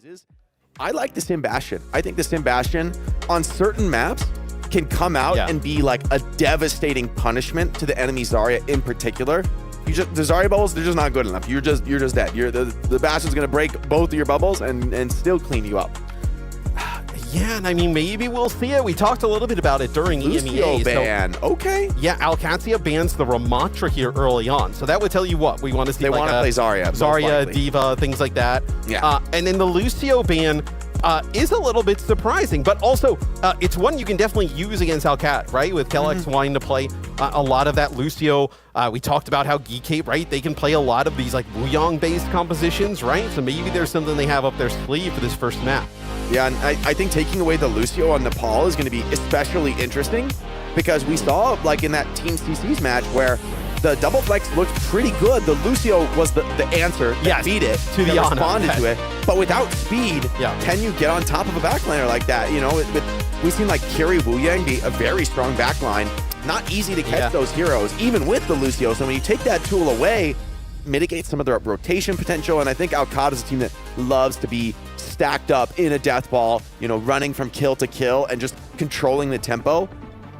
phases. I like the Sim Bastion. I think the Sim Bastion on certain maps can come out and be like a devastating punishment to the enemy Zarya in particular. The Zarya bubbles, they're just not good enough. You're just dead. The Bastion's gonna break both of your bubbles and still clean you up. Yeah, and I mean, maybe we'll see it. We talked a little bit about it during Lucio EMEA. ban. Okay. Yeah, Qadsiah bans the Ramattra here early on. So that would tell you what? We want to see they like want to play Zarya. Zarya, D.Va, things like that. Yeah. And then the Lucio ban is a little bit surprising, but also it's one you can definitely use against Alcat, right? With Kellex wanting to play a lot of that Lucio. We talked about how Geekay, right? They can play a lot of these like Wuyong-based compositions, right? So maybe there's something they have up their sleeve for this first map. Yeah, and I think taking away the Lucio on Nepal is going to be especially interesting because we saw like in that Team CC's match where the double flex looked pretty good. The Lucio was the answer that beat it, to the responded to it. But without speed, can you get on top of a backliner like that? You know, we've seen like Kiri Wuyang be a very strong backline. Not easy to catch those heroes, even with the Lucio. So when you take that tool away, mitigate some of their rotation potential. And I think Alcat is a team that loves to be stacked up in a death ball, you know, running from kill to kill and just controlling the tempo.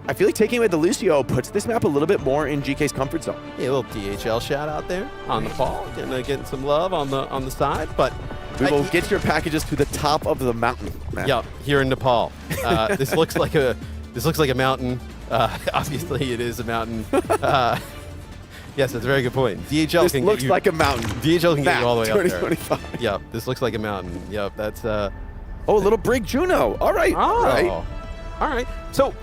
I feel like taking away the Lucio puts this map a little bit more in GK's comfort zone. Yeah, a little DHL shout out there on the ball, getting some love on the side, but we will get your packages to the top of the mountain. Yeah, here in Nepal. This looks like a mountain. Obviously, it is a mountain. Yes, that's a very good point. DHL this can looks get you, like a mountain. DHL can get you all the way up there. 2025. Yep, this looks like a mountain. Yep, that's oh, a little Brig Juno. All right. All right. So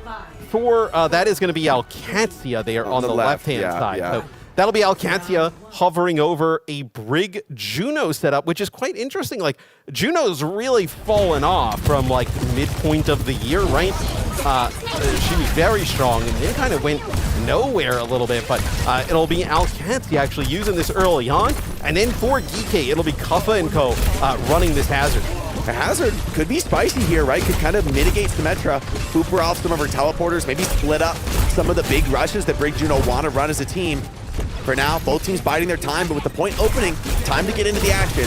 for that is going to be Qadsiah there on the left-hand side. So that'll be Qadsiah hovering over a Brig Juno setup, which is quite interesting. Like, Juno's really fallen off from, like, midpoint of the year, right? She was very strong and then kind of went nowhere a little bit, but it'll be Qadsiah actually using this early on. And then for Geekay, it'll be Kuffa and Co. Running this Hazard. A Hazard could be spicy here, right? Could kind of mitigate Symmetra, hooper off some of her teleporters, maybe split up some of the big rushes that Brig Juno want to run as a team. For now, both teams biding their time, but with the point opening, time to get into the action.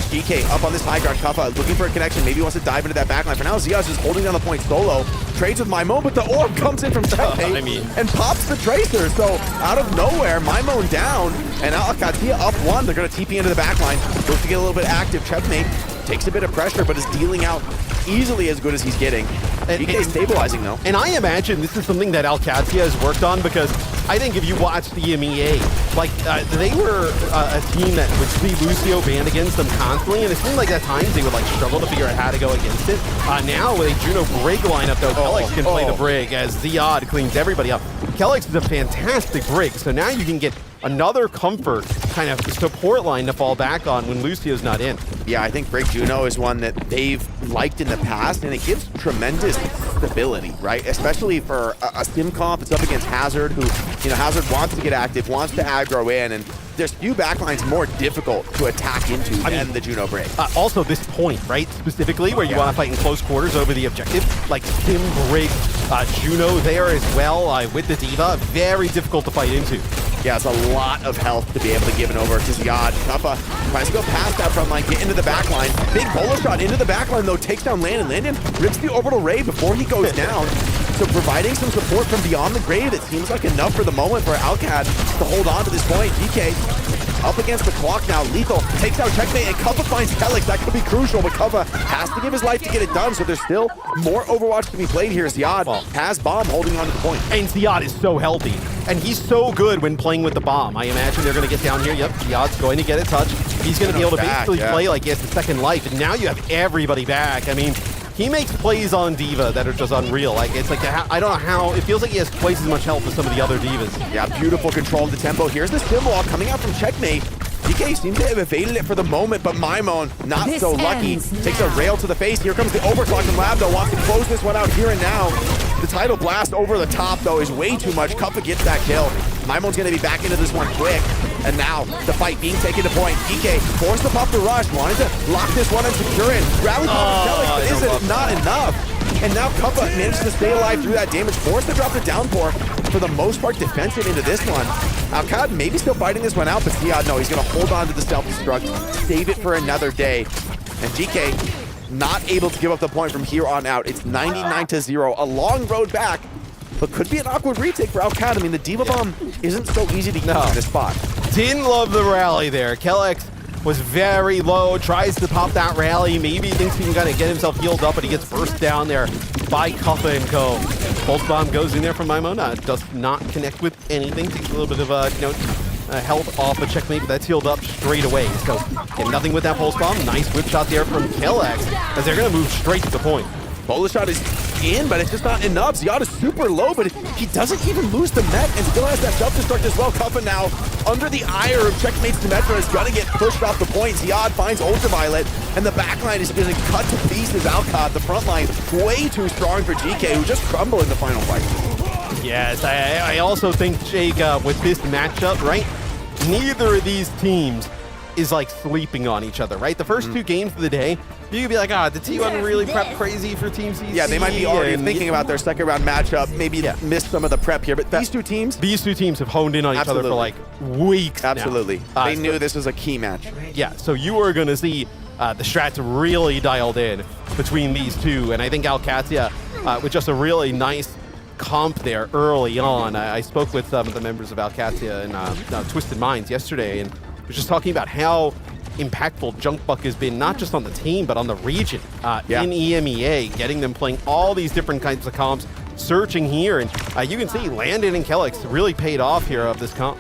Geekay up on this high ground, Kuffa looking for a connection, maybe wants to dive into that backline. For now, Zia's just holding down the point solo, trades with Maimon, but the orb comes in from Checkmate and pops the Tracer. So out of nowhere, Maimon down, and now Qadsiah up one. They're going to TP into the backline, looks to get a little bit active. Checkmate takes a bit of pressure, but is dealing out easily as good as he's getting. Geekay stabilizing though. And I imagine this is something that Qadsiah has worked on because I think if you watch the EMEA, like they were a team that would see Lucio banned against them constantly, and it seemed like at times they would like struggle to figure out how to go against it. Now with a Juno Brig lineup though, Kellex can play the Brig as Ziad cleans everybody up. Kellex is a fantastic Brig, so now you can get another comfort kind of support line to fall back on when Lucio's not in. Yeah, I think Brig Juno is one that they've liked in the past, and it gives tremendous stability, right? Especially for a sim comp. It's up against Hazard, who, you know, Hazard wants to get active, wants to aggro in, and there's few backlines more difficult to attack into than the Juno Brig. Also this point, right? Specifically where you want to fight in close quarters over the objective, like Sim Brig, Juno there as well with the D.Va, very difficult to fight into. Yeah, it's a lot of health to be able to give it over to Ziad. Kuffa tries to go past that front line, get into the back line. Big bowler shot into the back line though, takes down Landon. Landon rips the orbital ray before he goes down. So providing some support from beyond the grave, it seems like enough for the moment for Alcat to hold on to this point. Geekay up against the clock now. Lethal takes out Checkmate, and Kuffa finds Kellex. That could be crucial, but Kuffa has to give his life to get it done, so there's still more Overwatch to be played here. Ziad has Bomb holding on to the point. And Ziad is so healthy, and he's so good when playing with the Bomb. I imagine they're going to get down here. Yep, Ziad's going to get a touch. He's going to be able to basically play like he has the second life, and now you have everybody back. I mean, he makes plays on D.Va that are just unreal. Like, it's like, I don't know how, it feels like he has twice as much health as some of the other Divas. Yeah, beautiful control of the tempo. Here's the Stimwall coming out from Checkmate. Geekay seems to have evaded it for the moment, but Maimon, not so lucky. Takes a rail to the face. Here comes the overclock from Labdo. Wants to close this one out here and now. The tidal blast over the top, though, is way too much. Kuffa gets that kill. Maimon's going to be back into this one quick. And now, the fight being taken to point. Geekay forced to pop the rush. Wanted to lock this one and secure it. Rally pop Kellex, but is it not enough? And now Kuffa managed to stay alive through that damage. Forced to drop the downpour. For the most part, defensive into this one. Alcat maybe still fighting this one out, but Ziad, no, he's going to hold on to the self-destruct. Save it for another day. And Geekay not able to give up the point from here on out. It's 99-0, a long road back, but could be an awkward retake for Alcat. I mean, the Diva Bomb isn't so easy to use in this spot. Didn't love the rally there. Kellex was very low, tries to pop that rally, maybe thinks he can kind of get himself healed up, but he gets burst down there by Qadsiah and Co. Pulse Bomb goes in there from Maimona, does not connect with anything, takes a little bit of health off a checkmate, but that's healed up straight away. So nothing with that Pulse Bomb. Nice whip shot there from Kellex, as they're going to move straight to the point. Bullet shot is in, but it's just not enough. Ziad is super low, but he doesn't even lose the mech and still has that self-destruct as well. Qadsiah now, under the ire of checkmates Symmetra, is going to get pushed off the point. Ziad finds Ultraviolet, and the backline is going to cut to pieces. Alcott, the front line, way too strong for GK, who just crumble in the final fight. Yes, I also think, Jake, with this matchup, right, neither of these teams is like sleeping on each other, right? The first two games of the day, you could be like, the T1 really prep crazy for Team CC. Yeah, they might be already thinking about their second round matchup, maybe missed some of the prep here, but these two teams have honed in on each other for like weeks Absolutely. now. They knew this was a key match. Yeah, so you are going to see the strats really dialed in between these two, and I think Qadsiah, with just a really nice comp there early on. I spoke with some of the members of Qadsiah and Twisted Minds yesterday, and was just talking about how impactful Junkbuck has been, not just on the team, but on the region in EMEA, getting them playing all these different kinds of comps, searching here, and you can see Landon and Kellex really paid off here of this comp.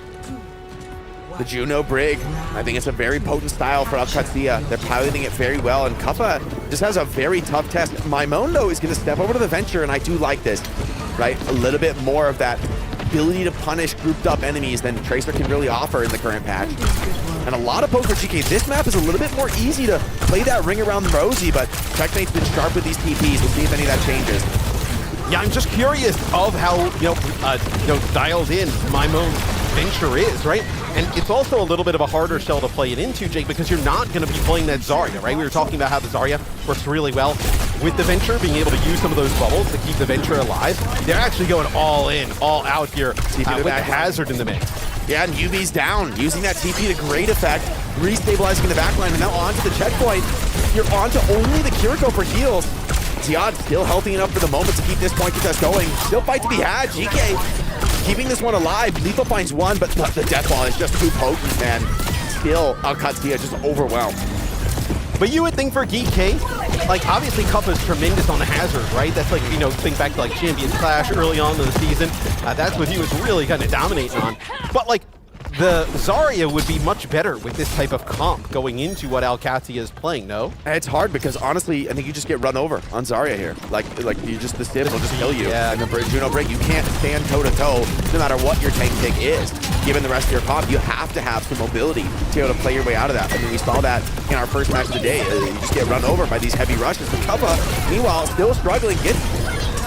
The Juno Brig, I think it's a very potent style for Qadsiah. They're piloting it very well, and Kappa just has a very tough test. Maimondo is going to step over to the Venture, and I do like this, right? A little bit more of that ability to punish grouped up enemies than Tracer can really offer in the current patch. And a lot of poke for GK. This map is a little bit more easy to play that ring around Rosie, but Checkmate's been sharp with these TPs. We'll see if any of that changes. Yeah, I'm just curious of how dialed in Maimo's Venture is, right? And it's also a little bit of a harder shell to play it into, Jake, because you're not going to be playing that Zarya, right? We were talking about how the Zarya works really well with the Venture, being able to use some of those bubbles to keep the Venture alive. They're actually going all in, all out here with the Hazard in the mix. Yeah, and UV's down, using that TP to great effect, restabilizing the backline, and now onto the checkpoint. You're onto only the Kiriko for heals. Ziad still healthy enough for the moment to keep this point contest going. Still fight to be had. GK keeping this one alive. Lethal finds one, but the death ball is just too potent, and still Qadsiah just overwhelmed. But you would think for Geekay, like obviously Cup is tremendous on the Hazard, right? That's like, think back to like Champions Clash early on in the season. That's what he was really kind of dominating on. But like the Zarya would be much better with this type of comp going into what Qadsiah is playing, no? It's hard because honestly, I think you just get run over on Zarya here. Like you just, the Civ will just kill you. Yeah. And the Juno Break, you can't stand toe-to-toe no matter what your tank pick is. Given the rest of your comp, you have to have some mobility to be able to play your way out of that. I mean, we saw that in our first match of the day. You just get run over by these heavy rushes. The Kappa, meanwhile, still struggling, gets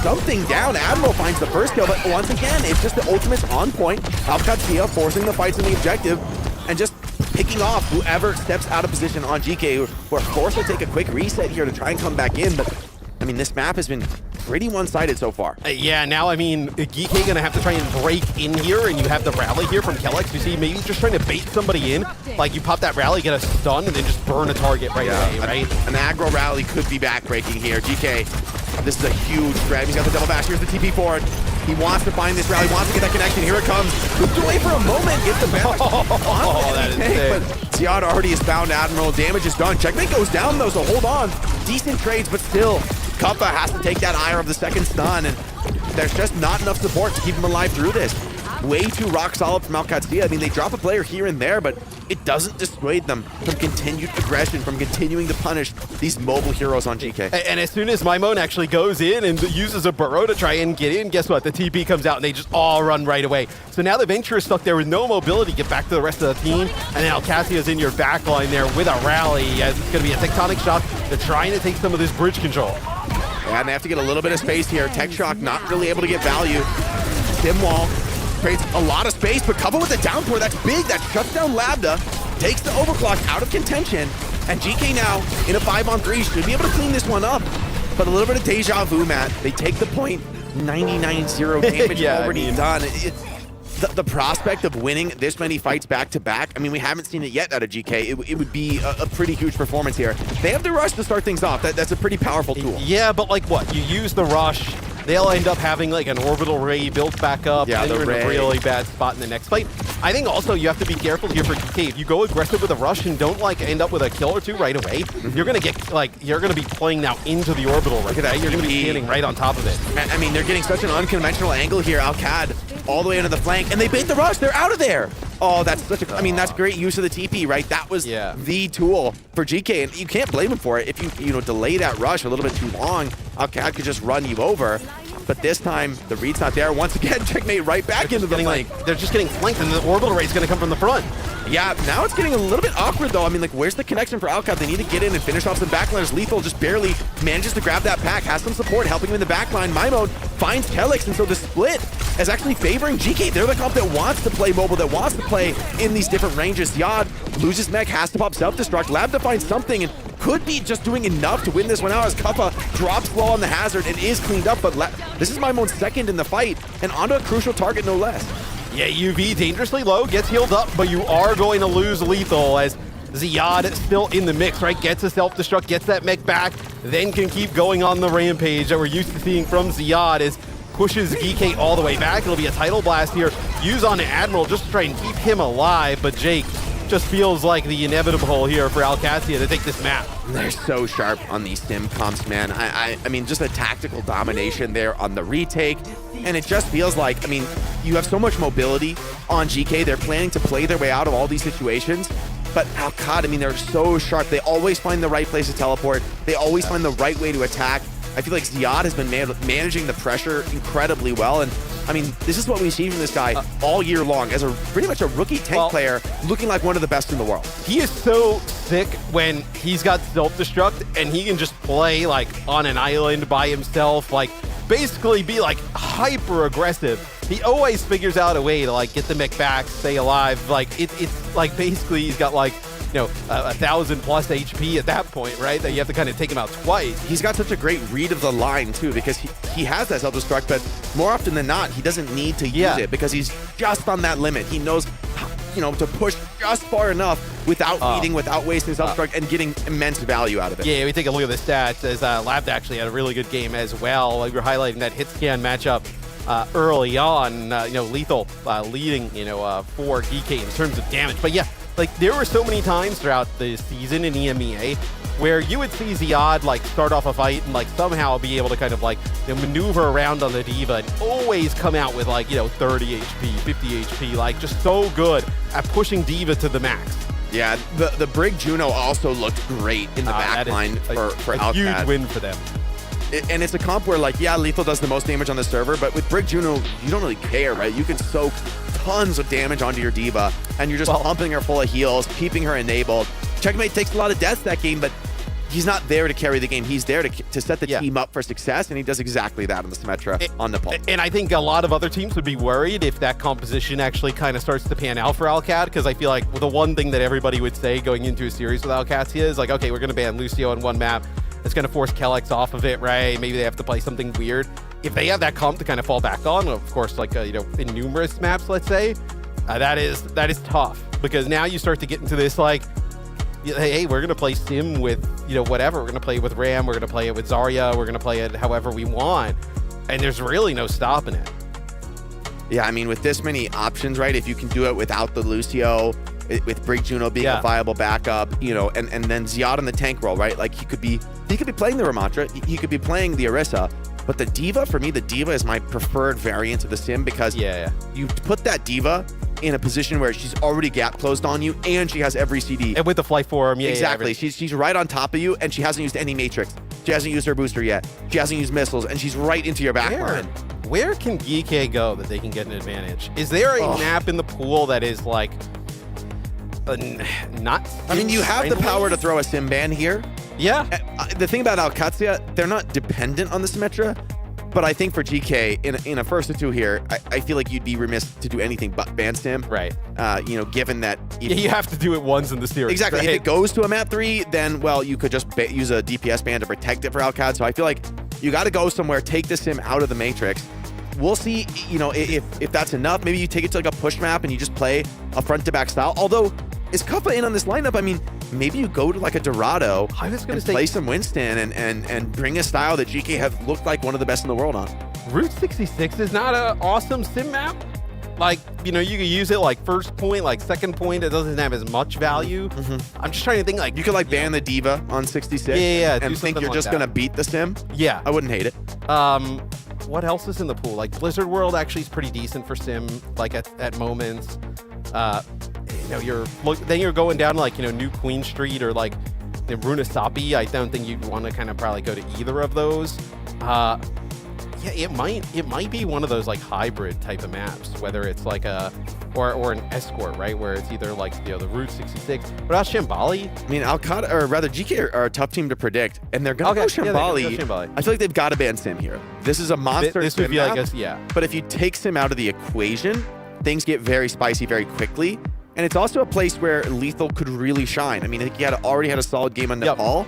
something down. Admiral finds the first kill, but once again, it's just the ultimate's on point. Qadsiah forcing the fights in the objective and just picking off whoever steps out of position on GK, who are forced to take a quick reset here to try and come back in. But I mean, this map has been pretty one-sided so far. Yeah, now I mean, Geekay gonna have to try and break in here, and you have the rally here from Kellex. You see, maybe just trying to bait somebody in. Like you pop that rally, get a stun, and then just burn a target right away, right? An aggro rally could be backbreaking here. GK, this is a huge grab. He's got the double bash. Here's the TP forward. He wants to find this rally, wants to get that connection. Here it comes. Moved away for a moment, gets the bash. That is sick. But Ziad already has found Admiral. Damage is done. Checkmate goes down though, so hold on. Decent trades, but still, Kappa has to take that ire of the second stun, and there's just not enough support to keep him alive through this. Way too rock solid from Qadsiah. I mean, they drop a player here and there, but it doesn't dissuade them from continued aggression, from continuing to punish these mobile heroes on GK. And as soon as Maimon actually goes in and uses a burrow to try and get in, guess what? The TP comes out and they just all run right away. So now the Venture is stuck there with no mobility to get back to the rest of the team, and then Qadsiah is in your back line there with a rally, as it's going to be a tectonic shot. They're trying to take some of this bridge control. Yeah, and they have to get a little bit of space here. Tech Shock not really able to get value. Stimwall creates a lot of space, but coupled with the downpour, that's big. That shuts down Lambda, takes the overclock out of contention, and GK now in a 5-on-3 should be able to clean this one up. But a little bit of deja vu, Matt. They take the point, 99-0 damage already done. the prospect of winning this many fights back-to-back, I mean, we haven't seen it yet out of GK. It would be a pretty huge performance here. They have the rush to start things off. That's a pretty powerful tool. Yeah, but like what? You use the rush, they'll end up having like an orbital ray built back up, and you're in a really bad spot in the next fight. I think also you have to be careful here for GK. If you go aggressive with a rush and don't like end up with a kill or two right away, you're gonna get like you're gonna be playing now into the orbital ray. Right? You're gonna be standing right on top of it. I mean, they're getting such an unconventional angle here. Alcad all the way into the flank, and they bait the rush. They're out of there. Oh, that's such a, I mean, that's great use of the TP, right? That was the tool for GK, and you can't blame him for it. If you delay that rush a little bit too long, Alcad could just run you over. But this time, the read's not there. Once again, checkmate right back into the flank. They're just getting flanked, and the orbital rate's going to come from the front. Yeah, now it's getting a little bit awkward, though. I mean, like, where's the connection for Alcad? They need to get in and finish off some backliners. Lethal just barely manages to grab that pack, has some support, helping him in the backline. Mimode finds Kelix, and so the split is actually favoring GK. They're the comp that wants to play mobile, that wants to play in these different ranges. Ziad loses mech, has to pop self-destruct. Lab to find something, and could be just doing enough to win this one out as Kappa drops low on the hazard and is cleaned up, but this is Mimone's second in the fight, and onto a crucial target, no less. Yeah, UV dangerously low, gets healed up, but you are going to lose Lethal as Ziad still in the mix, right? Gets a self-destruct, gets that mech back, then can keep going on the rampage that we're used to seeing from Ziad as pushes Geekay all the way back. It'll be a title blast here. Use on Admiral just to try and keep him alive, but Jake just feels like the inevitable here for Qadsiah to take this map. They're so sharp on these sim comps, man. I mean, just a tactical domination there on the retake, and it just feels like, I mean, you have so much mobility on GK. They're planning to play their way out of all these situations, but Alcad, I mean, they're so sharp. They always find the right place to teleport. They always find the right way to attack. I feel like Ziad has been managing the pressure incredibly well, and I mean, this is what we see from this guy all year long as a pretty much a rookie tank player, looking like one of the best in the world. He is so sick when he's got self-destruct and he can just play like on an island by himself, like basically be like hyper aggressive. He always figures out a way to like get the mech back, stay alive. Like it's like basically he's got like, you know, 1,000 plus HP at that point, right? That you have to kind of take him out twice. He's got such a great read of the line too, because he has that self-destruct, but more often than not, he doesn't need to use it because he's just on that limit. He knows, you know, to push just far enough without eating, without wasting self-destruct, and getting immense value out of it. Yeah, we take a look at the stats as Lab actually had a really good game as well. Like we're highlighting that hit scan matchup early on. You know, Lethal leading, you know, for Geekay in terms of damage. But yeah, like there were so many times throughout the season in EMEA where you would see Ziad like start off a fight and like somehow be able to kind of like, you know, maneuver around on the D.Va and always come out with like, you know, 30 HP, 50 HP, like just so good at pushing D.Va to the max. Yeah, the Brig Juno also looked great in the backline for Alcad. Huge win for them. And it's a comp where, like, yeah, Lethal does the most damage on the server, but with Brig Juno, you don't really care, right? You can soak tons of damage onto your D.Va, and you're just pumping her full of heals, keeping her enabled. Checkmate takes a lot of deaths that game, but he's not there to carry the game. He's there to set the team up for success, and he does exactly that on the Symmetra on Nepal. And I think a lot of other teams would be worried if that composition actually kind of starts to pan out for Alcad, because I feel like the one thing that everybody would say going into a series with Qadsiah is like, okay, we're going to ban Lucio on one map. It's going to force Kelix off of it, right? Maybe they have to play something weird. If they have that comp to kind of fall back on, of course, like, you know, in numerous maps, let's say, that is tough, because now you start to get into this, like, hey, we're going to play Sim with, you know, whatever. We're going to play it with Ram. We're going to play it with Zarya. We're going to play it however we want. And there's really no stopping it. Yeah, I mean, with this many options, right? If you can do it without the Lucio, with Brig Juno being a viable backup, you know, and then Ziad on the tank role, right? Like he could be playing the Ramatra, he could be playing the Orisa, but the D.Va, for me, the D.Va is my preferred variant of the Sim, because you put that D.Va in a position where she's already gap closed on you, and she has every CD. And with the flight form, exactly. She's right on top of you, and she hasn't used any Matrix. She hasn't used her booster yet. She hasn't used missiles, and she's right into your backline. Where can Geekay go that they can get an advantage? Is there a map in the pool that is like not? I mean, you have the power to throw a sim ban here. Yeah. The thing about Qadsiah, they're not dependent on the Symmetra, but I think for GK, in a first or two here, I feel like you'd be remiss to do anything but ban sim. Right. You know, given that... you have to do it once in the series. Exactly. Right? If it goes to a map 3, then, well, you could just use a DPS ban to protect it for Alcad. So I feel like you got to go somewhere, take the sim out of the Matrix, we'll see, you know, if that's enough. Maybe you take it to like a push map and you just play a front-to-back style. Although, is Qadsiah in on this lineup? I mean, maybe you go to like a Dorado and play some Winston and bring a style that GK have looked like one of the best in the world on. Route 66 is not an awesome sim map. Like, you know, you can use it like first point, like second point. It doesn't have as much value. I'm just trying to think like... You could like ban the Diva on 66 and think you're just going to beat the sim. Yeah. I wouldn't hate it. What else is in the pool? Like Blizzard World actually is pretty decent for sim, like at moments. You know, then you're going down to like, you know, New Queen Street or like the Runasapi. I don't think you'd want to kind of probably go to either of those. Yeah, it might be one of those like hybrid type of maps, whether it's like or an escort, right, where it's either like, you know, the Route 66. What about Shambali? I mean, Al-Qaeda, or rather GK are a tough team to predict, and they're gonna go Shambali. Yeah, Shambali. I feel like they've got to ban Sim here. This is a monster. This would be, I guess, yeah. But if you take Sim out of the equation, things get very spicy very quickly. And it's also a place where Lethal could really shine. I mean, I think he already had a solid game on Nepal.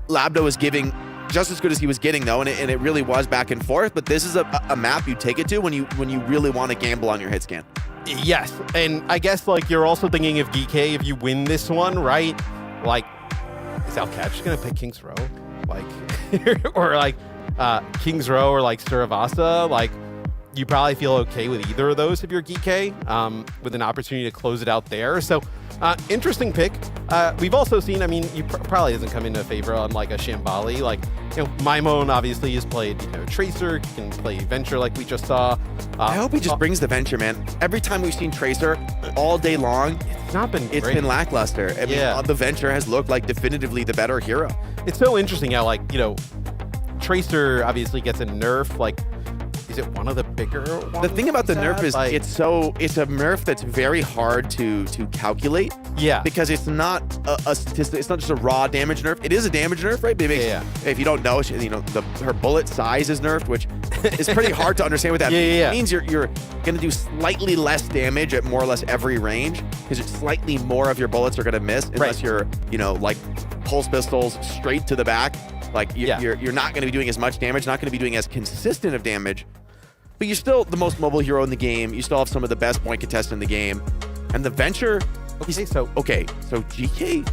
Labdo was giving just as good as he was getting, though, and it really was back and forth. But this is a map you take it to when you really want to gamble on your hit scan. Yes, and I guess like you're also thinking of Geekay if you win this one, right? Like, is Alcatch gonna pick King's Row, like, or like King's Row or like Suravasa? Like, you probably feel okay with either of those if you're Geekay, with an opportunity to close it out there. So, interesting pick. We've also seen, I mean, you probably doesn't come into favor on like a Shambali. Like, you know, Maimon obviously has played, you know, Tracer, can play Venture like we just saw. I hope he just brings the Venture, man. Every time we've seen Tracer all day long, it's been lackluster. I mean, the Venture has looked like definitively the better hero. It's so interesting how, like, you know, Tracer obviously gets a nerf, like, is it one of the bigger ones? The thing about the nerf is like, it's a nerf that's very hard to calculate. Yeah. Because it's not a statistic. It's not just a raw damage nerf. It is a damage nerf, right? But it makes, if you don't know, you know, her bullet size is nerfed, which is pretty hard to understand what that means. It means you're going to do slightly less damage at more or less every range because slightly more of your bullets are going to miss unless you're, you know, like pulse pistols straight to the back. Like you're not going to be doing as much damage, not going to be doing as consistent of damage. But you're still the most mobile hero in the game. You still have some of the best point contests in the game. And the Venture, so GK,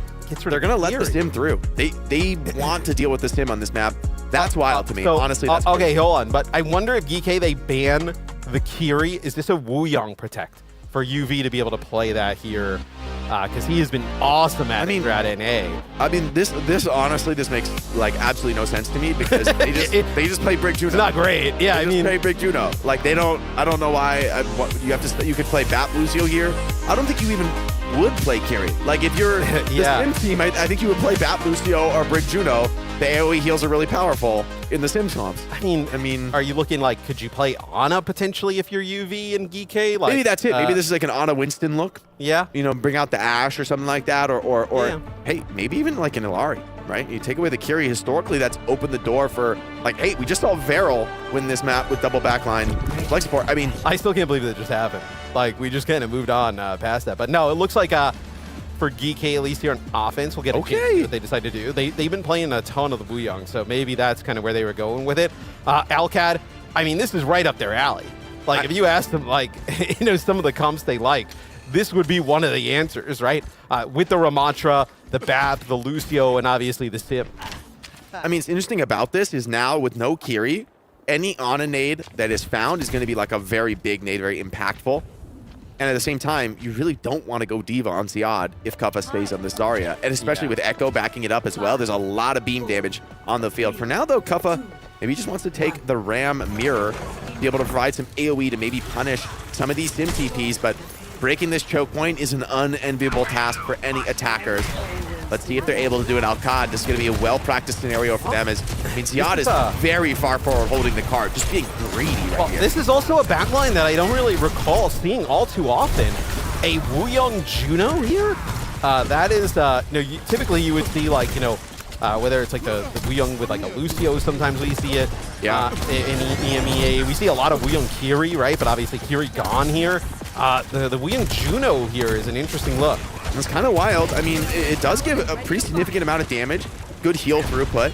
they're going to let the Sim through. They want to deal with the Sim on this map. That's wild to me. So, honestly, that's okay, hold on. But I wonder if Geekay, they ban the Kiri. Is this a Wuyong protect for UV to be able to play that here? Because he has been awesome at NA. I mean, this honestly, this makes like absolutely no sense to me because they just play Brig Juno. It's not great. Yeah, I mean, play Brig Juno. Like they don't. I don't know why. You could play Bat Lucio here. I don't think you even would play Kiri. Like if you're the Sim team, I think you would play Bat Lucio or Brig Juno. The AoE heals are really powerful in the Sim comps. I mean, are you looking like, could you play Ana potentially if you're UV and Geekay? Like, maybe that's it. Maybe this is like an Ana Winston look. Yeah. You know, bring out the Ashe or something like that, or hey, maybe even like an Illari, right? You take away the Kiri. Historically, that's opened the door for like, hey, we just saw Varel win this map with double backline flex support. I mean, I still can't believe that just happened. Like we just kind of moved on past that, but no, it looks like for Geekay, at least here on offense, we'll get a chance what they decide to do. They've been playing a ton of the Wuyong, so maybe that's kind of where they were going with it. Alcad, I mean, this is right up their alley. Like, if you ask them, like, you know, some of the comps they like, this would be one of the answers, right? With the Ramattra, the Bap, the Lucio, and obviously the Sim. I mean, it's interesting about this is now with no Kiri, any Ana nade that is found is going to be like a very big nade, very impactful. And at the same time, you really don't want to go Diva on Ziad if Qadsiah stays on this Zarya. And especially with Echo backing it up as well, there's a lot of beam damage on the field. For now, though, Qadsiah maybe just wants to take the Ram Mirror, be able to provide some AoE to maybe punish some of these Sim TPs, but breaking this choke point is an unenviable task for any attackers. Let's see if they're able to do it. Alcad, this is going to be a well-practiced scenario for them. As I mean, Ziad is very far forward holding the card, just being greedy here. This is also a backline that I don't really recall seeing all too often. A Wuyong Juno here? That is, typically you would see like, you know, whether it's like the Wuyong with like a Lucio, sometimes we see it. Yeah. In EMEA, we see a lot of Wuyong Kiri, right? But obviously Kiri gone here. The Wuyong Juno here is an interesting look. It's kind of wild. I mean, it does give a pretty significant amount of damage. Good heal throughput.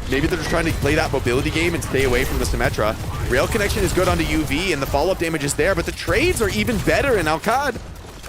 maybe they're just trying to play that mobility game and stay away from the Symmetra. Rail connection is good onto UV, and the follow-up damage is there, but the trades are even better in Alcad.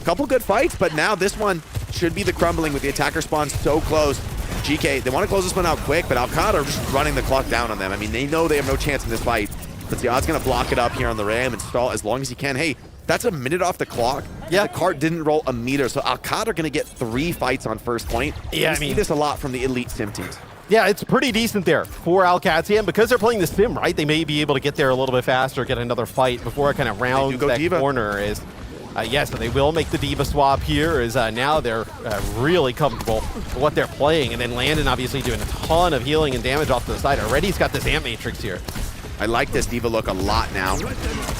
A couple good fights, but now this one should be the crumbling with the attacker spawn so close. GK, they want to close this one out quick, but Alcad are just running the clock down on them. I mean, they know they have no chance in this fight, but Ziad's going to block it up here on the Ram and stall as long as he can. Hey, that's a minute off the clock. Yeah. The cart didn't roll a meter, so Alcad are going to get 3 fights on first point. Yeah, I mean, see this a lot from the elite sim teams. Yeah, it's pretty decent there for Qadsiah, and because they're playing the sim, right, they may be able to get there a little bit faster, get another fight before it kind of rounds that Diva corner. Yes, and they will make the Diva swap here, as now they're really comfortable with what they're playing, and then Landon obviously doing a ton of healing and damage off to the side. Already he's got this Amp Matrix here. I like this Diva look a lot now.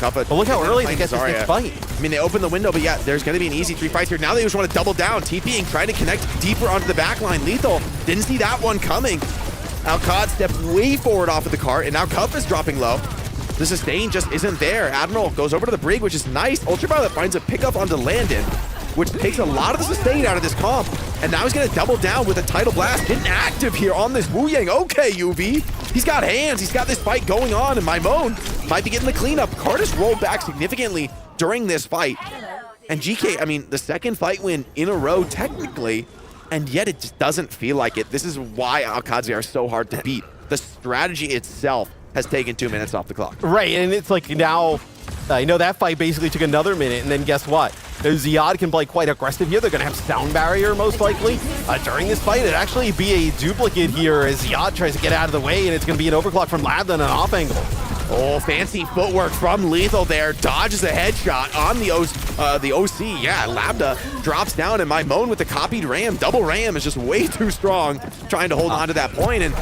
But look how early they get this next fight. I mean, they open the window, but yeah, there's going to be an easy 3 fights here. Now they just want to double down. TPing, trying to connect deeper onto the back line. Lethal didn't see that one coming. Alcad stepped way forward off of the cart, and now Cuff is dropping low. The sustain just isn't there. Admiral goes over to the Brig, which is nice. Ultraviolet finds a pickup onto Landon, which takes a lot of the sustain out of this comp. And now he's going to double down with a Tidal Blast. Getting active here on this Wu Yang. Okay, UV. He's got hands. He's got this fight going on, and Maimon might be getting the cleanup. Cardis rolled back significantly during this fight. And GK, I mean, the second fight win in a row, technically, and yet it just doesn't feel like it. This is why Qadsiah are so hard to beat. The strategy itself has taken 2 minutes off the clock. Right, and it's like now, you know, that fight basically took another minute, and then guess what? Ziad can play quite aggressive here. They're going to have sound barrier most likely during this fight. It'd actually be a duplicate here as Ziad tries to get out of the way, and it's going to be an overclock from Lab on an off angle. Oh, fancy footwork from Lethal there. Dodges a headshot on the OC. Yeah, Labda drops down, and Maimon with the copied Ram. Double Ram is just way too strong, trying to hold on to that point. And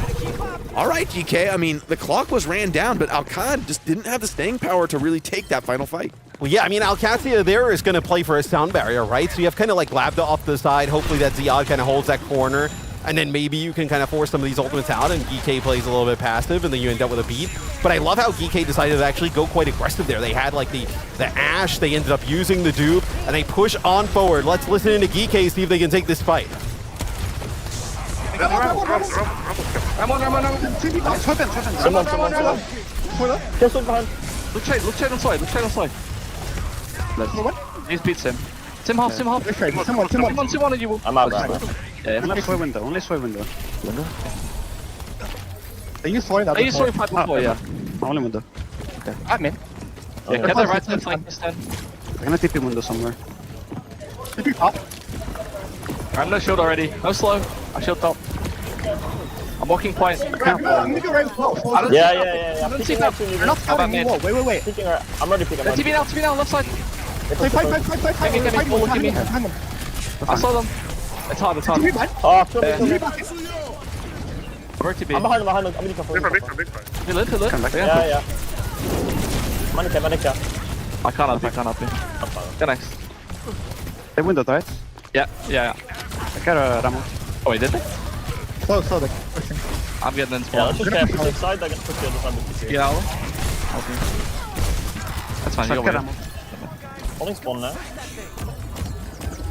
all right, GK, I mean, the clock was ran down, but Alcad just didn't have the staying power to really take that final fight. Well, yeah, I mean, Qadsiah there is going to play for a sound barrier, right? So you have kind of like Labda off the side. Hopefully that Ziad kind of holds that corner. And then maybe you can kind of force some of these ultimates out, and Geekay plays a little bit passive, and then you end up with a beat. But I love how Geekay decided to actually go quite aggressive there. They had like the Ash, they ended up using the dupe, and they push on forward. Let's listen to Geekay, see if they can take this fight. He's beat Sim. Sim half. Sim on you. I'm out. Only sway window. Are you swaying that? Are you swaying pipe before? Yeah. Only window. Okay. I'm in. Yeah, get the right side flank instead. I'm gonna TP window somewhere. TP pop. I'm no shield already. No slow. I shield top. I'm walking point. Yeah. I don't see that. You're not scouting me. Wait. I'm ready to pick up. TP now, left side. Fight. I saw them. It's hard. Oh, Where TP? I'm behind them. I'm really confused. He lit. Yeah. Manika. I can't help you. Get next. They window, right? Yeah. I got Ramos. Oh, he did it? Slow. I'm getting in Yeah, spawn. let's just get from the side, I can push the other side with the Yeah, okay. That's fine, you go away. Holding spawn now.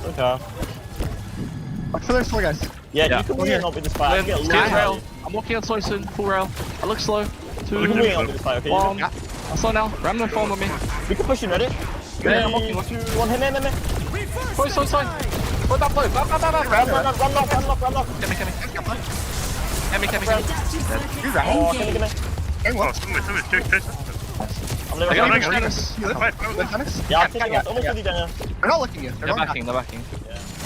Okay. Watch for their slow, guys. Yeah, you can win and help with this fight. I can get rail. I'm walking on slow soon, full rail. I look slow. 2, You can win and help with this fight, okay? 1. I'm slow now. Ram no phone on me. We can push in, ready? Yeah, I'm walking. 3, 2, 1, hit me. Slow. Put that blow. Run lock. Get me. Oh, give me. I'm I got leaving. Magnus. Yeah, I'm taking it. Almost with you, Daniel. They're not looking at you. They're backing.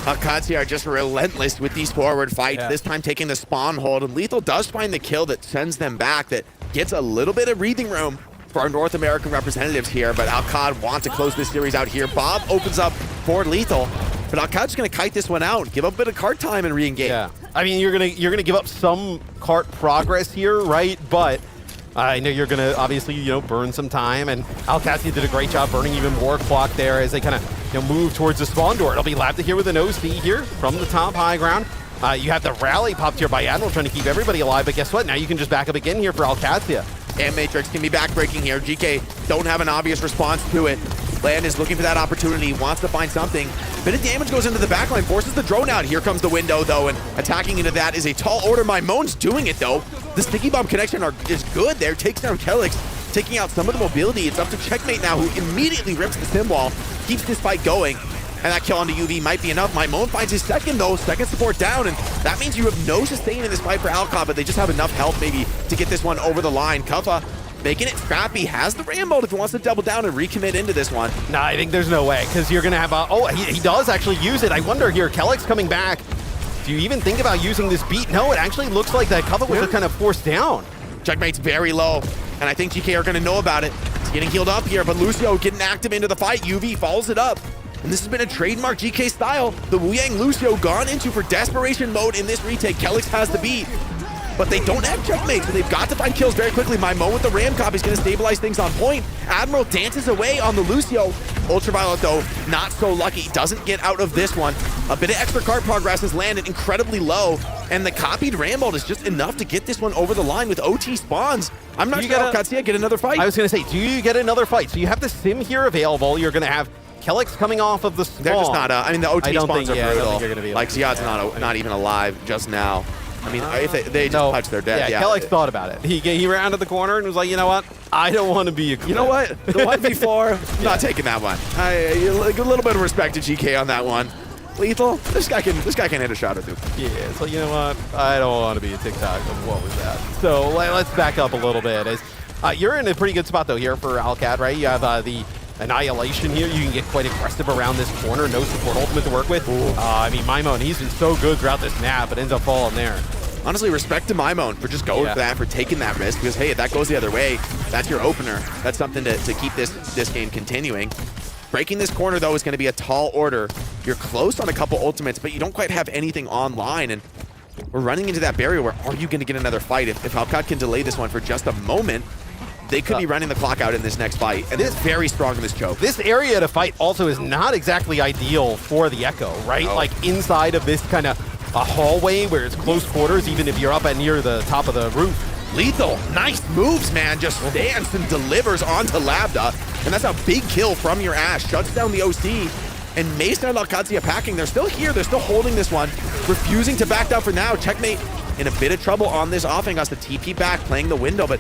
Qadsiah are just relentless with these forward fights, this time taking the spawn hold, and Lethal does find the kill that sends them back, that gets a little bit of breathing room for our North American representatives here, but Alcad want to close this series out here. Bob opens up for Lethal, but Alcad's going to kite this one out, give up a bit of cart time and re-engage. Yeah, I mean, you're gonna give up some cart progress here, right? But I know you're gonna obviously, burn some time, and Qadsiah did a great job burning even more clock there as they kind of move towards the spawn door. It'll be Labda here with an OC here from the top high ground. You have the rally popped here by Admiral trying to keep everybody alive, but guess what? Now you can just back up again here for Qadsiah. And Matrix can be backbreaking here. GK don't have an obvious response to it, Land is looking for that opportunity, wants to find something. Bit of damage goes into the backline, forces the drone out. Here comes the window, though, and attacking into that is a tall order. Mymon's doing it, though. The sticky bomb connection is good there. Takes down Kelix, taking out some of the mobility. It's up to Checkmate now, who immediately rips the sim wall, keeps this fight going. And that kill onto UV might be enough. Mymon finds his second, though. Second support down, and that means you have no sustain in this fight for Alcott, but they just have enough health maybe to get this one over the line. Qadsiah making it scrappy, has the Rambo if he wants to double down and recommit into this one. Nah, I think there's no way, because you're going to have a... Oh, he does actually use it. I wonder here, Kelix coming back. Do you even think about using this beat? No, it actually looks like that Qadsiah was just kind of forced down. Checkmate's very low, and I think GK are going to know about it. He's getting healed up here, but Lucio getting active into the fight. UV follows it up. And this has been a trademark GK style. The Wu Yang Lucio gone into for desperation mode in this retake. Kelix has the beat, but they don't have Checkmate, so they've got to find kills very quickly. Mymon with the Ram copy is going to stabilize things on point. Admiral dances away on the Lucio. Ultraviolet, though, not so lucky. Doesn't get out of this one. A bit of extra card progress has landed incredibly low, and the copied Rambold is just enough to get this one over the line with OT spawns. I'm not sure Qadsiah get another fight. I was going to say, do you get another fight? So you have the sim here available. You're going to have Kelix coming off of the spawn. They're just not, I mean, the OT spawns are brutal. I don't think you're gonna be like, Ziad's not even alive just now. I mean, if they just touch their death. Yeah, Kelix thought about it. He rounded the corner and was like, you know what? I don't want to be a... You know what? The 1v4, not taking that one. A little bit of respect to GK on that one. Lethal, this guy can hit a shot or two. Yeah, so you know what? I don't want to be a TikTok. What was that? So let's back up a little bit. You're in a pretty good spot, though, here for Alcat, right? You have the Annihilation here. You can get quite aggressive around this corner. No support ultimate to work with. I mean, Mymon, he's been so good throughout this map, but ends up falling there. Honestly, respect to Mymon for just going for that, for taking that risk, because, hey, if that goes the other way, that's your opener. That's something to keep this game continuing. Breaking this corner, though, is going to be a tall order. You're close on a couple ultimates, but you don't quite have anything online, and we're running into that barrier where are you going to get another fight? If Alcat can delay this one for just a moment, they could be running the clock out in this next fight, and it's very strong in this choke. This area to fight also is not exactly ideal for the Echo, right? No. Like inside of this kind of a hallway where it's close quarters, even if you're up at near the top of the roof. Lethal, nice moves, man. Just stands and delivers onto Labda, and that's a big kill from your Ashe. Shuts down the OC, and Mason and Qadsiah packing. They're still here. They're still holding this one, refusing to back down for now. Checkmate in a bit of trouble on this offing. Has to TP back, playing the window, but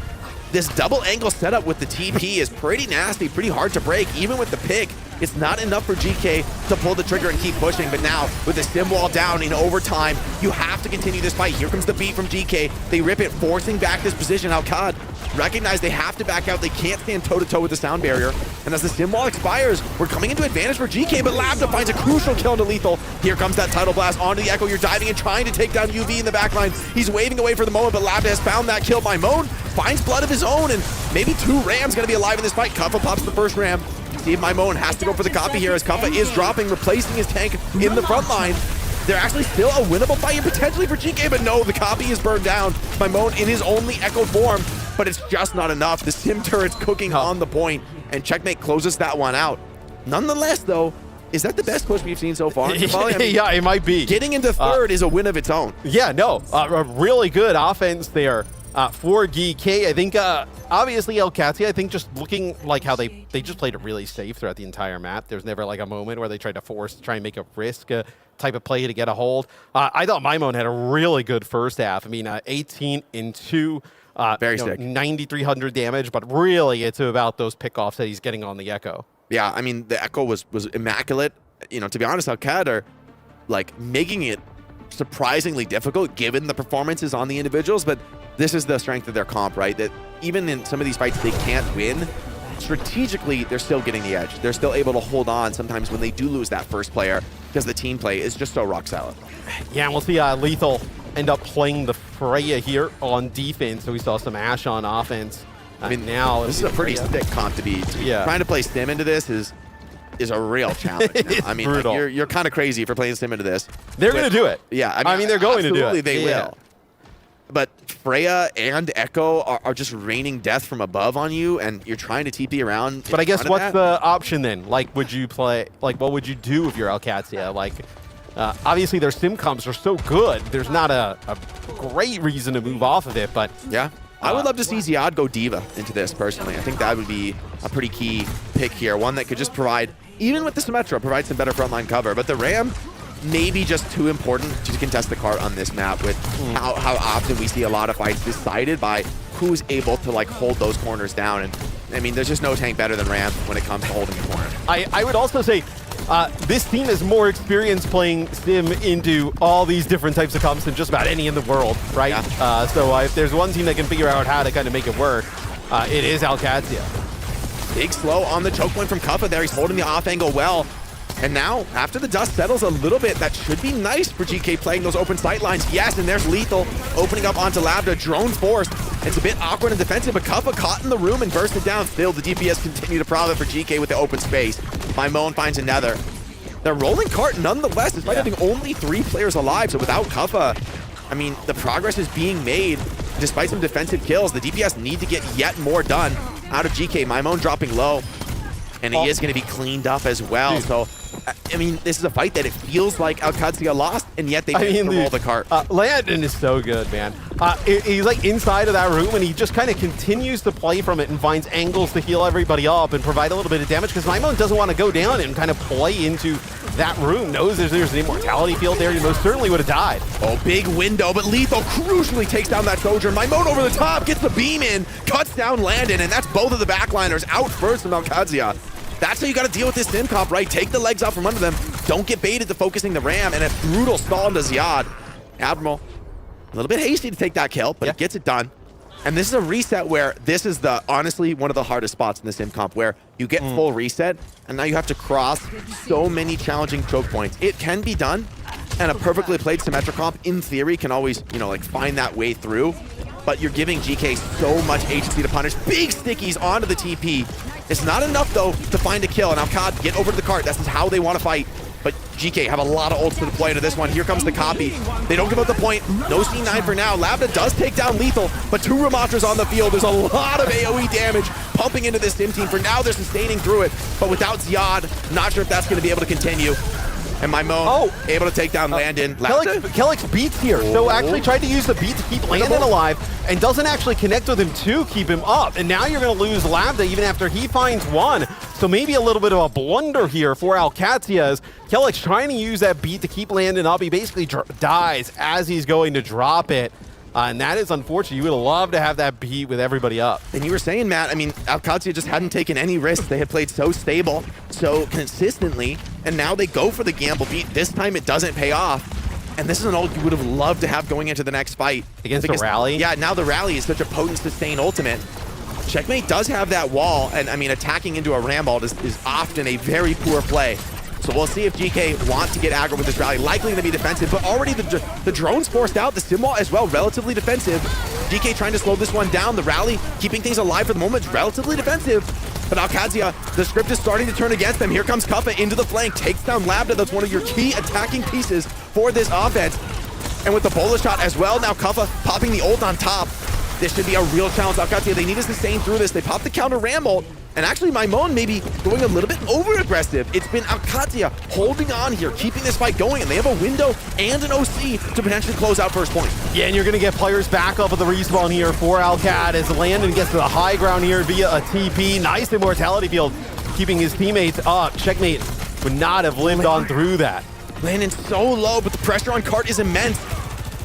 this double angle setup with the TP is pretty nasty, pretty hard to break. Even with the pick, it's not enough for GK to pull the trigger and keep pushing. But now, with the stim wall down in overtime, you have to continue this fight. Here comes the beat from GK. They rip it, forcing back this position. Alcad recognize they have to back out. They can't stand toe-to-toe with the sound barrier. And as the stim wall expires, we're coming into advantage for GK, but Labda finds a crucial kill into Lethal. Here comes that Tidal Blast onto the Echo. You're diving and trying to take down UV in the backline. He's waving away for the moment, but Labda has found that kill. Mymon finds blood of his own, and maybe 2 Rams gonna be alive in this fight. Qadsiah pops the first Ram. Steve Mymon has to go for the copy here as Qadsiah is dropping, replacing his tank in the front line. They're actually still a winnable fight, and potentially for GK, but no, the copy is burned down. Mymon in his only Echo form, but it's just not enough. The Sim turret's cooking on the point, and Checkmate closes that one out. Nonetheless, though, is that the best push we've seen so far? I mean, yeah, it might be. Getting into third is a win of its own. Yeah, no, a really good offense there for Geekay. I think, obviously, Qadsiah, I think just looking like how they just played it really safe throughout the entire map. There's never like a moment where they tried to try and make a risk type of play to get a hold. I thought Mymon had a really good first half. I mean, 18 and 2. Very sick. 9,300 damage, but really it's about those pickoffs that he's getting on the Echo. Yeah, I mean, the Echo was immaculate. You know, to be honest, Alcad are like making it surprisingly difficult given the performances on the individuals, but this is the strength of their comp, right? That even in some of these fights they can't win, strategically they're still getting the edge. They're still able to hold on sometimes when they do lose that first player because the team play is just so rock solid. Yeah, and we'll see Lethal end up playing the Freya here on defense, so we saw some Ashe on offense. I mean, now this is a pretty thick comp to be trying to play Stim into this is a real challenge. I mean, like, you're kind of crazy for playing Stim into this. They're going to do it. Yeah, I mean they're going to do it. Absolutely, they will. But Freya and Echo are just raining death from above on you, and you're trying to TP around. But I guess what's the option then? Like, would you play? Like, what would you do if you're Qadsiah? Like, obviously their sim comps are so good. There's not a great reason to move off of it, but yeah, I would love to see Ziad go Diva into this, personally. I think that would be a pretty key pick here. One that could just provide, even with the Symmetra, provide some better frontline cover. But the Ram, maybe just too important to contest the cart on this map with how often we see a lot of fights decided by who's able to like hold those corners down. And I mean, there's just no tank better than Ram when it comes to holding the corner. I would also say this team has more experience playing Sim into all these different types of comps than just about any in the world, right? Yeah. So if there's one team that can figure out how to kind of make it work, it is Qadsiah. Big slow on the choke point from Kuffa there. He's holding the off angle well. And now, after the dust settles a little bit, that should be nice for GK playing those open sight lines. Yes, and there's Lethal opening up onto Lambda. Drone forced. It's a bit awkward and defensive, but Kuffa caught in the room and bursted down. Still, the DPS continue to profit for GK with the open space. Mymone finds another. They're rolling cart nonetheless, despite having only 3 players alive. So without Kuffa, I mean, the progress is being made despite some defensive kills. The DPS need to get yet more done out of GK. Mymone dropping low. And he is going to be cleaned up as well. So, I mean, this is a fight that it feels like Qadsiah lost, and yet they didn't roll the cart. Landon is so good, man. He's like inside of that room, and he just kind of continues to play from it and finds angles to heal everybody up and provide a little bit of damage, because Mymone doesn't want to go down and kind of play into that room. Knows there's an immortality field there. He most certainly would have died. Oh, big window, but Lethal crucially takes down that Soldier. Mymone over the top, gets the beam in, cuts down Landon, and that's both of the backliners out first from Qadsiah. That's how you got to deal with this sim comp, right? Take the legs out from under them. Don't get baited to focusing the Ram, and a brutal stall into Ziad. Admiral, a little bit hasty to take that kill, but it gets it done. And this is a reset where this is honestly one of the hardest spots in the sim comp, where you get full reset, and now you have to cross so many challenging choke points. It can be done, and a perfectly played Symmetra comp, in theory, can always, you know, like find that way through. But you're giving GK so much agency to punish. Big stickies onto the TP. It's not enough, though, to find a kill. And now Qad, get over to the cart. This is how they want to fight. But GK have a lot of ults to deploy into this one. Here comes the copy. They don't give up the point. No C9 for now. Lambda does take down Lethal, but 2 Ramatras on the field. There's a lot of AoE damage pumping into this Sim team. For now, they're sustaining through it. But without Ziad, not sure if that's going to be able to continue. And Mymone able to take down Landon. Kelix beats here, so actually tried to use the beat to keep Landon alive and doesn't actually connect with him to keep him up. And now you're going to lose Lambda even after he finds one. So maybe a little bit of a blunder here for Qadsiah as Kelix trying to use that beat to keep Landon up. He basically dies as he's going to drop it. And that is unfortunate. You would love to have that beat with everybody up. And you were saying, Matt, I mean, Qadsiah just hadn't taken any risks. They had played so stable, so consistently, and now they go for the gamble beat. This time it doesn't pay off. And this is an ult you would have loved to have going into the next fight. Against the rally? Yeah, now the rally is such a potent sustain ultimate. Checkmate does have that wall, and I mean, attacking into a Ram ult is often a very poor play. So we'll see if GK want to get aggro with this rally. Likely going to be defensive, but already the drone's forced out. The sim wall as well, relatively defensive. GK trying to slow this one down. The rally, keeping things alive for the moment, relatively defensive. But Qadsiah, the script is starting to turn against them. Here comes Kuffa into the flank, takes down Lambda. That's one of your key attacking pieces for this offense. And with the bullet shot as well, now Kuffa popping the ult on top. This should be a real challenge. Qadsiah, they need to sustain through this. They pop the counter Ram ult. And actually, Mymone maybe going a little bit over-aggressive. It's been Qadsiah holding on here, keeping this fight going, and they have a window and an OC to potentially close out first point. Yeah, and you're going to get players back up at the respawn here for Qad as Landon gets to the high ground here via a TP. Nice immortality field, keeping his teammates up. Checkmate would not have lived on through that. Landon's so low, but the pressure on Cart is immense.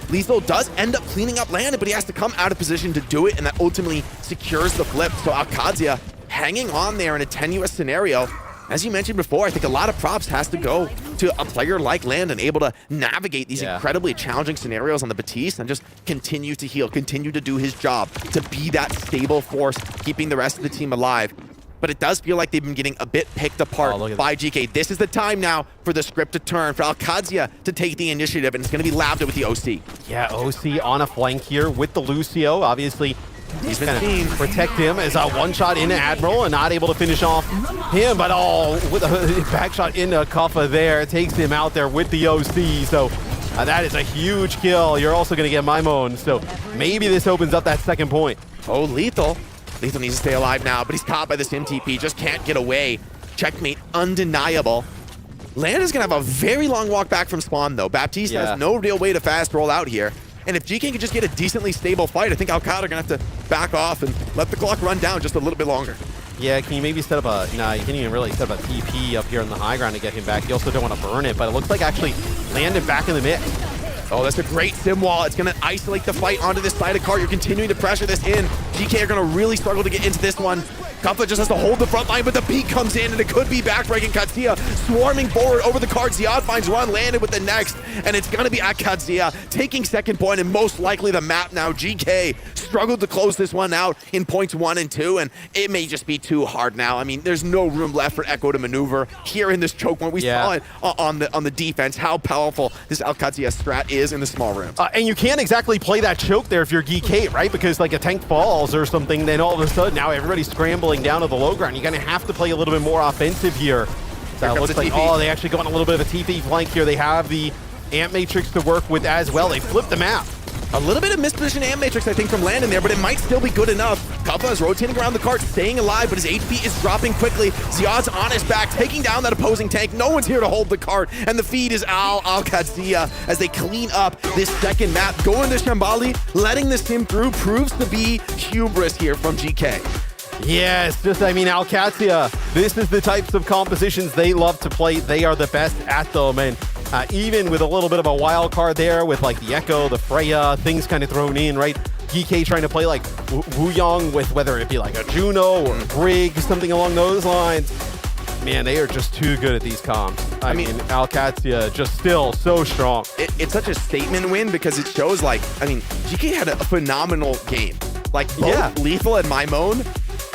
Lethal does end up cleaning up Landon, but he has to come out of position to do it, and that ultimately secures the flip. So Qadsiah hanging on there in a tenuous scenario. As you mentioned before, I think a lot of props has to go to a player like Landon, able to navigate these incredibly challenging scenarios on the Batiste and just continue to heal, continue to do his job, to be that stable force, keeping the rest of the team alive. But it does feel like they've been getting a bit picked apart by GK. This is the time now for the script to turn, for Qadsiah to take the initiative, and it's going to be Lambda with the OC. Yeah, OC on a flank here with the Lucio, obviously. He's been seen. Protect him as a one-shot into Admiral and not able to finish off him, but with a back shot into Kuffa there. Takes him out there with the OC, so that is a huge kill. You're also going to get Mymone, so maybe this opens up that second point. Oh, Lethal. Lethal needs to stay alive now, but he's caught by this MTP. Just can't get away. Checkmate undeniable. Landon's going to have a very long walk back from spawn, though. Baptiste has no real way to fast roll out here. And if GK can just get a decently stable fight, I think Alcad are going to have to back off and let the clock run down just a little bit longer. Yeah, can you maybe set up a... Nah, you can't even really set up a TP up here on the high ground to get him back. You also don't want to burn it, but it looks like actually landed back in the mix. Oh, that's a great sim wall. It's going to isolate the fight onto this side of cart. You're continuing to pressure this in. GK are going to really struggle to get into this one. Qadsiah just has to hold the front line, but the peak comes in, and it could be backbreaking. Qadsiah swarming forward over the cart. Ziad finds run, landed with the next, and it's going to be at Qadsiah taking second point, and most likely the map now. GK struggled to close this one out in points 1 and 2, and it may just be too hard now. I mean, there's no room left for Echo to maneuver here in this choke point. We saw it on the defense, how powerful this Qadsiah strat is in the small rooms. And you can't exactly play that choke there if you're Geekay, right? Because like a tank falls or something, then all of a sudden now everybody's scrambling down to the low ground. You're going to have to play a little bit more offensive here. So it looks like, oh, they actually go on a little bit of a TP flank here. They have the Amp Matrix to work with as well. They flipped the map. A little bit of mispositioned Amp Matrix, I think, from Landon there, but it might still be good enough. Qadsiah is rotating around the cart, staying alive, but his HP is dropping quickly. Ziad's on his back, taking down that opposing tank. No one's here to hold the cart, and the feed is Qadsiah as they clean up this second map. Going to Shambali, letting the sim through proves to be hubris here from GK. Yes, just, I mean, Qadsiah, this is the types of compositions they love to play. They are the best at them, and even with a little bit of a wild card there with like the Echo, the Freya, things kind of thrown in, right? Geekay trying to play like Wuyong with whether it be like a Juno or a Brig, something along those lines. Man, they are just too good at these comps. I mean, Qadsiah just still so strong. It's such a statement win because it shows like, I mean, GK had a phenomenal game. Like both Lethal and Maimone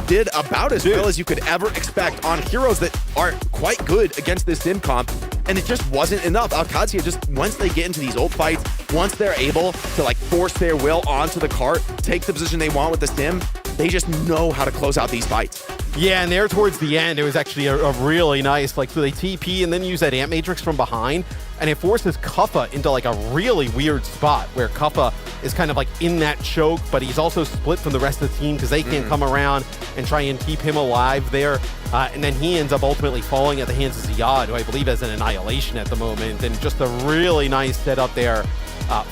did about as well as you could ever expect on heroes that are quite good against this sim comp, and it just wasn't enough. Qadsiah just, once they get into these ult fights, once they're able to like force their will onto the cart, take the position they want with the sim, they just know how to close out these fights. Yeah, and there towards the end, it was actually a really nice, like, so they TP and then use that Amp Matrix from behind, and it forces Qadsiah into like a really weird spot where Qadsiah is kind of like in that choke, but he's also split from the rest of the team because they can't come around and try and keep him alive there. And then he ends up ultimately falling at the hands of Ziad, who I believe has an annihilation at the moment, and just a really nice setup there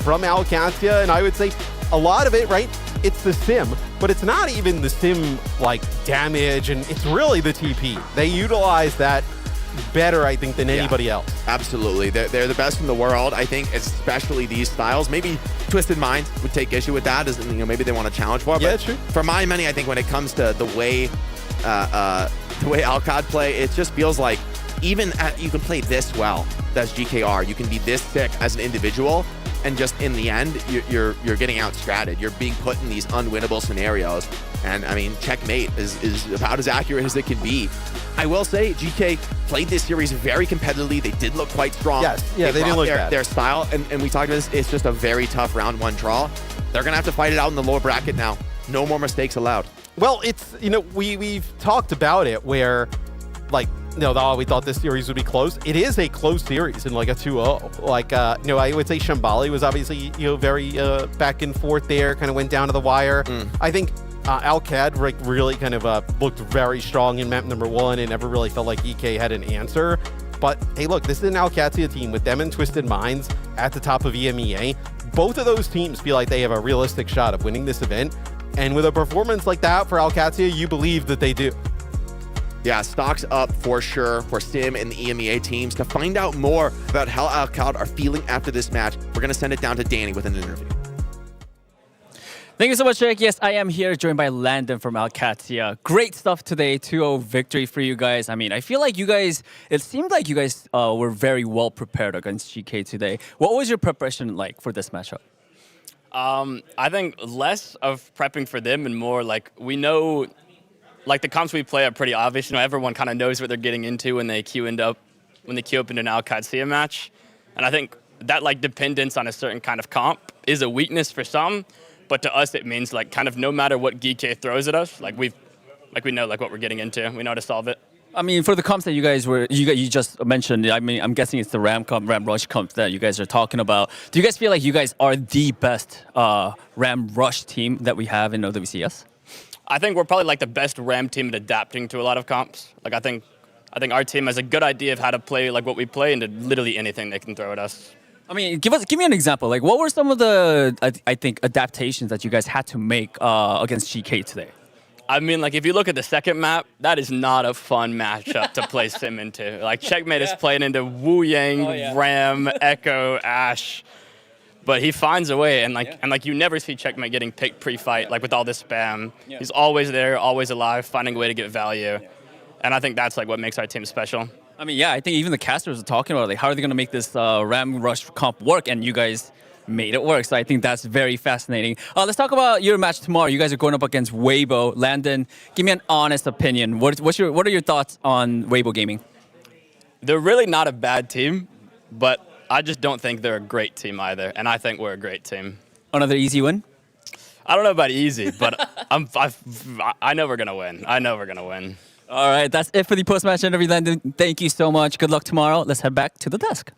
from Qadsiah. And I would say a lot of it, right, it's the sim, but it's not even the sim like damage, and it's really the TP. They utilize that better, I think, than anybody else. Absolutely. They're the best in the world, I think, especially these styles. Maybe Twisted Minds would take issue with that, as, you know, maybe they want to challenge for it. Yeah, but true. For my money, I think when it comes to the way Alcad play, it just feels like even you can play this well as GKR. You can be this sick as an individual, and just in the end, you're getting out-stratted. You're being put in these unwinnable scenarios. And I mean, checkmate is about as accurate as it can be. I will say, GK played this series very competitively. They did look quite strong. Yes, yeah, they didn't look bad. Their style, and we talked about this, it's just a very tough round 1 draw. They're going to have to fight it out in the lower bracket now. No more mistakes allowed. Well, it's, you know, we've talked about it where, like, you know, we thought this series would be close. It is a close series in like a 2-0. Like, you know, I would say Shambali was obviously, you know, very back and forth there, kind of went down to the wire. I think Alcad really kind of looked very strong in map number 1 and never really felt like EK had an answer. But hey, look, this is an Qadsiah team with them and Twisted Minds at the top of EMEA. Both of those teams feel like they have a realistic shot of winning this event. And with a performance like that for Qadsiah, you believe that they do. Yeah, stocks up for sure for Sim and the EMEA teams. To find out more about how Alcad are feeling after this match, we're going to send it down to Danny with an interview. Thank you so much, Jake. Yes, I am here joined by Landon from Qadsiah. Great stuff today, 2-0 victory for you guys. I mean, I feel like you guys, it seemed like you guys were very well prepared against GK today. What was your preparation like for this matchup? I think less of prepping for them and more like we know, like the comps we play are pretty obvious. You know, everyone kind of knows what they're getting into when they queue up in an Qadsiah match. And I think that like dependence on a certain kind of comp is a weakness for some, but to us it means like kind of no matter what Geekay throws at us, like we know like what we're getting into. We know how to solve it. I mean, for the comps that you just mentioned, I mean, I'm guessing it's the Ram Rush comp that you guys are talking about. Do you guys feel like you guys are the best Ram Rush team that we have in OWCS? I think we're probably like the best Ram team at adapting to a lot of comps. Like I think our team has a good idea of how to play like what we play into literally anything they can throw at us. I mean, give me an example. Like, what were some of the I think adaptations that you guys had to make against GK today? I mean, like, if you look at the second map, that is not a fun matchup to play Sim into. Like, Checkmate is playing into Wu Yang, Ram, Echo, Ashe. But he finds a way, and you never see Checkmate getting picked pre-fight, like, with all this spam. He's always there, always alive, finding a way to get value. And I think that's, like, what makes our team special. I mean, yeah, I think even the casters are talking about, like, how are they going to make this Ram Rush comp work, and you guys made it work. So I think that's very fascinating. Let's talk about your match tomorrow. You guys are going up against Weibo. Landon, give me an honest opinion. What are your thoughts on Weibo Gaming? They're really not a bad team, but I just don't think they're a great team either, and I think we're a great team. Another easy win? I don't know about easy, but I know we're going to win. I know we're going to win. All right, that's it for the post-match interview, Landon. Thank you so much. Good luck tomorrow. Let's head back to the desk.